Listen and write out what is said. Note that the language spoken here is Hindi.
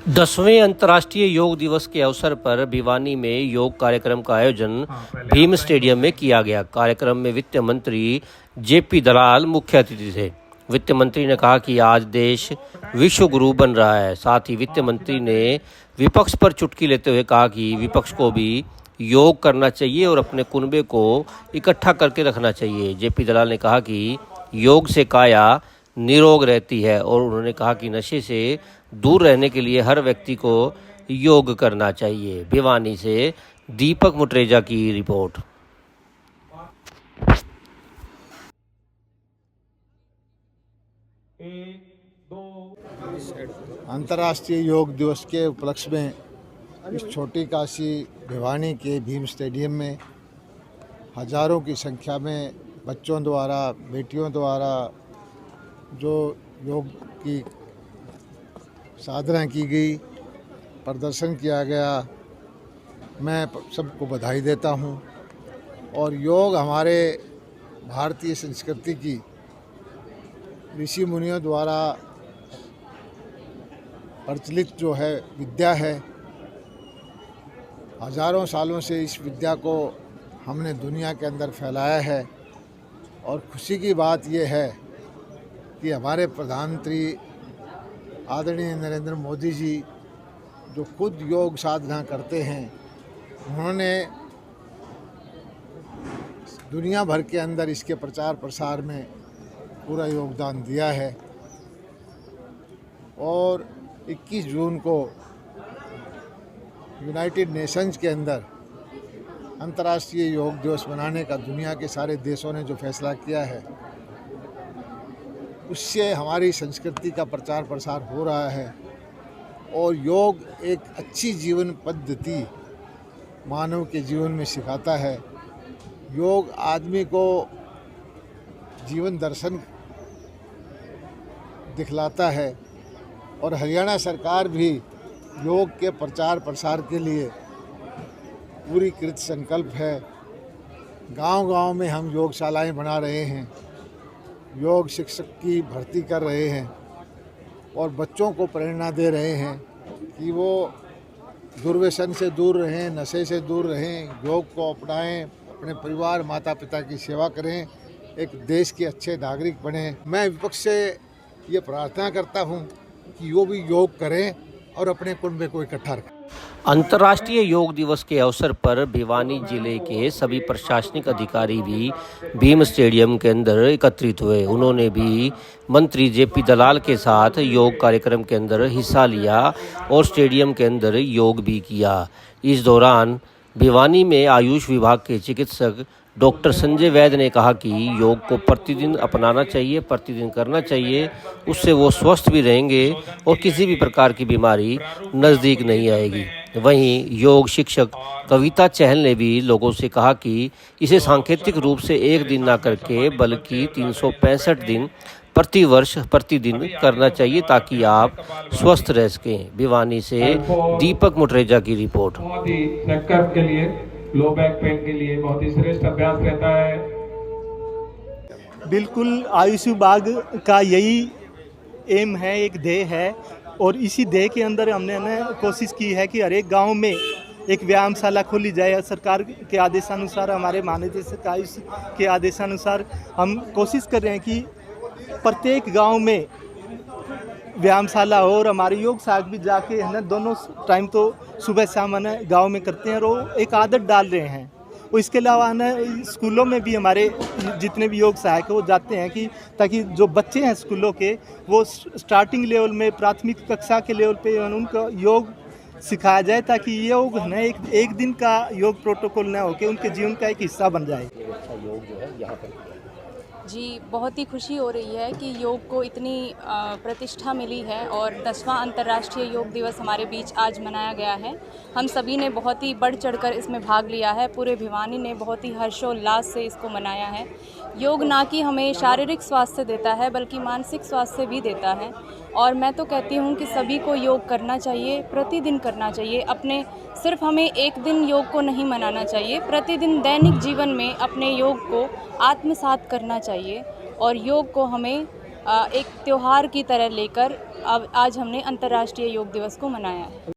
10वें अंतर्राष्ट्रीय योग दिवस के अवसर पर भिवानी में योग कार्यक्रम का आयोजन भीम स्टेडियम में किया गया। कार्यक्रम में वित्त मंत्री जेपी दलाल मुख्य अतिथि थे। वित्त मंत्री ने कहा कि आज देश विश्व गुरु बन रहा है। साथ ही वित्त मंत्री ने विपक्ष पर चुटकी लेते हुए कहा कि विपक्ष को भी योग करना चाहिए और अपने कुनबे को इकट्ठा करके रखना चाहिए। जेपी दलाल ने कहा कि योग से काया निरोग रहती है और उन्होंने कहा कि नशे से दूर रहने के लिए हर व्यक्ति को योग करना चाहिए। भिवानी से दीपक मुटरेजा की रिपोर्ट। अंतर्राष्ट्रीय योग दिवस के उपलक्ष्य में इस छोटी काशी भिवानी के भीम स्टेडियम में हजारों की संख्या में बच्चों द्वारा, बेटियों द्वारा जो योग की साधना की गई, प्रदर्शन किया गया, मैं सबको बधाई देता हूं। और योग हमारे भारतीय संस्कृति की ऋषि मुनियों द्वारा प्रचलित जो है विद्या है। हजारों सालों से इस विद्या को हमने दुनिया के अंदर फैलाया है। और खुशी की बात यह है कि हमारे प्रधानमंत्री आदरणीय नरेंद्र मोदी जी जो खुद योग साधना करते हैं, उन्होंने दुनिया भर के अंदर इसके प्रचार प्रसार में पूरा योगदान दिया है। और 21 जून को यूनाइटेड नेशंस के अंदर अंतर्राष्ट्रीय योग दिवस मनाने का दुनिया के सारे देशों ने जो फैसला किया है, उससे हमारी संस्कृति का प्रचार प्रसार हो रहा है। और योग एक अच्छी जीवन पद्धति मानव के जीवन में सिखाता है। योग आदमी को जीवन दर्शन दिखलाता है। और हरियाणा सरकार भी योग के प्रचार प्रसार के लिए पूरी कृत संकल्प है। गांव-गांव में हम योगशालाएं बना रहे हैं, योग शिक्षक की भर्ती कर रहे हैं और बच्चों को प्रेरणा दे रहे हैं कि वो दुर्व्यसन से दूर रहें, नशे से दूर रहें, योग को अपनाएं, अपने परिवार, माता पिता की सेवा करें, एक देश के अच्छे नागरिक बने। मैं विपक्ष से ये प्रार्थना करता हूँ कि वो भी योग करें और अपने कुनबे को इकट्ठा रखें। अंतर्राष्ट्रीय योग दिवस के अवसर पर भिवानी जिले के सभी प्रशासनिक अधिकारी भी भीम स्टेडियम के अंदर एकत्रित हुए। उन्होंने भी मंत्री जेपी दलाल के साथ योग कार्यक्रम के अंदर हिस्सा लिया और स्टेडियम के अंदर योग भी किया। इस दौरान भिवानी में आयुष विभाग के चिकित्सक डॉक्टर संजय वैद्य ने कहा कि योग को प्रतिदिन अपनाना चाहिए, प्रतिदिन करना चाहिए। उससे वो स्वस्थ भी रहेंगे और किसी भी प्रकार की बीमारी नज़दीक नहीं आएगी। वहीं योग शिक्षक कविता चहल ने भी लोगों से कहा कि इसे सांकेतिक रूप से एक दिन ना करके बल्कि 365 दिन प्रतिवर्ष प्रतिदिन करना चाहिए ताकि आप स्वस्थ रह सकें। भिवानी से दीपक मुटरेजा की रिपोर्ट। बहुत ही नेककर के लिए, लो बैक पेन के लिए बहुत ही श्रेष्ठ अभ्यास रहता है। बिल्कुल, आयुष विभाग का यही एम है, एक ध्येय है। और इसी ध्येय के अंदर हमने कोशिश की है कि हर एक गाँव में एक व्यायामशाला खोली जाए। सरकार के आदेशानुसार, हमारे महानिदेशक आयुष के आदेशानुसार हम कोशिश कर रहे हैं कि प्रत्येक गांव में व्यायामशाला हो। और हमारे योग सहायक भी जाके है ना, दोनों टाइम तो सुबह शाम है गाँव में करते हैं और वो एक आदत डाल रहे हैं। और इसके अलावा है ना, स्कूलों में भी हमारे जितने भी योग सहायक हैं वो जाते हैं कि ताकि जो बच्चे हैं स्कूलों के, वो स्टार्टिंग लेवल में, प्राथमिक कक्षा के लेवल पे उनको योग सिखाया जाए ताकि योग है ना एक दिन का योग प्रोटोकॉल ना होकर उनके जीवन का एक हिस्सा बन जाए। जी, बहुत ही खुशी हो रही है कि योग को इतनी प्रतिष्ठा मिली है और 10वां अंतर्राष्ट्रीय योग दिवस हमारे बीच आज मनाया गया है। हम सभी ने बहुत ही बढ़ चढ़कर इसमें भाग लिया है। पूरे भिवानी ने बहुत ही हर्षोल्लास से इसको मनाया है। योग ना कि हमें शारीरिक स्वास्थ्य देता है बल्कि मानसिक स्वास्थ्य भी देता है। और मैं तो कहती हूँ कि सभी को योग करना चाहिए, प्रतिदिन करना चाहिए। अपने सिर्फ हमें एक दिन योग को नहीं मनाना चाहिए, प्रतिदिन दैनिक जीवन में अपने योग को आत्मसात करना चाहिए। और योग को हमें एक त्यौहार की तरह लेकर अब आज हमने अंतर्राष्ट्रीय योग दिवस को मनाया है।